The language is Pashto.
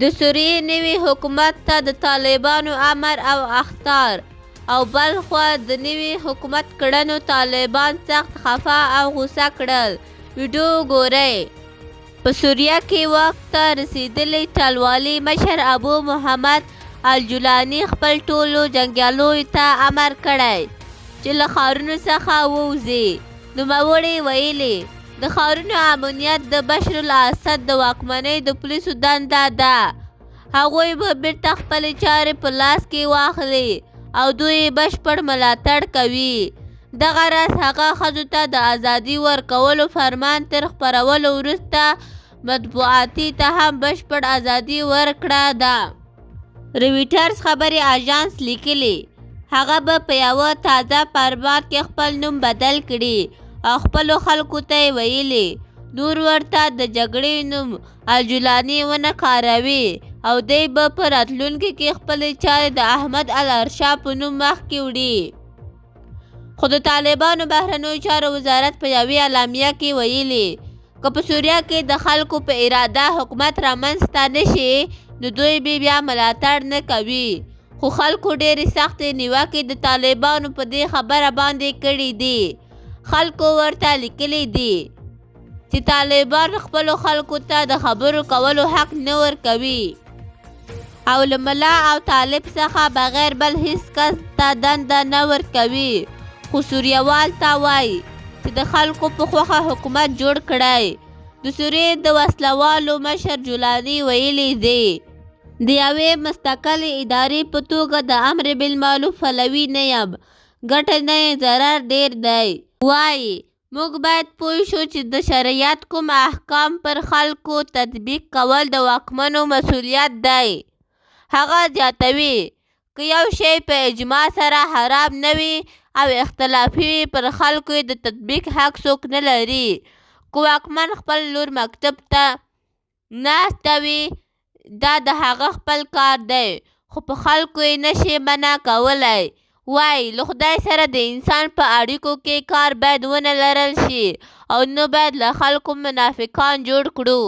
د سوریې نوي حکومت ته د طالبانو امر او اخطار او بل خوا د نوي حکومت کړنو طالبان سخت خفه او غوسه کړل. ویډیو ګورئ. په سوریه کې واک ته رسېدلی ټلوالي مشر ابو محمد الجولاني خپل ټولو جنګیالیو ته امر کړی چې له ښارونو څخه ووځي. نوموړي ویلي د ښارونو امنیت د بشر الاسد د واکمنۍ د پولیسو دنده ده. هغوی به بیرته خپلې چارې په لاس کې واخلي او دوی بشپړ ملاتړ کوي. دغه راز هغه ښځو ته د ازادي ورکولو فرمان تر خپرولو وروسته مطبوعاتي ته هم بشپړ ازادي ورکړه ده. رویټرز خبري اژانس لیکلي هغه به په یوه تازه فرمان کې خپل نوم بدل کړي او خپلو خلکو ته یې ویلي نور ورته د جګړې نوم الجولاني ونه کاروي او دی به په راتلونکي کې خپلې چارې د احمد الارشا په نوم مخکې وړي. خو د طالبانو بهرنیو چارو وزارت په یوې اعلامیه کې ویلي که په سوریه کې د خلکو په اراده حکومت رامنځته نه شي نو دوی بیا ملاتړ نه کوي. خو خلکو ډېرې سختې نیوکې د طالبانو په دې خبره باندې کړې دي. خلکو ورته لیکلي دي چې طالبان خپلو خلکو ته د خبرو کولو حق نه ورکوي او له ملا او طالب څخه بغیر بل هیڅ کس ته دنده نه ورکوي. خو سوریهوال ته وایي چې د خلکو په خوښه حکومت جوړ کړی. د سوریې د وسلوالو مشر جولاني ویلي دی د یوې مستقلې ادارې په توګه د امر بالمعروف پلوی نه یم، ګټه نه یې ضرر ډېر دی. وایي موږ باید پوه شو چې د شریعت کوم احکام پر خلکو تطبیق کول د واکمنو مسؤلیت دی. هغه زیاتوي که یو شی په اجماع سره حرام نه وي او اختلافي وي پر خلکو یې د تطبیق حق څوک نه لري. که واکمن خپل لور مکتب ته ناسته وي دا د هغه خپل کار دی خو په خلکو یې نشي منع کولی. وایي له خدای سره د انسان په اړیکو کې کار باید ونه لرل شي او نه باید له خلکو منافقان جوړ کړو.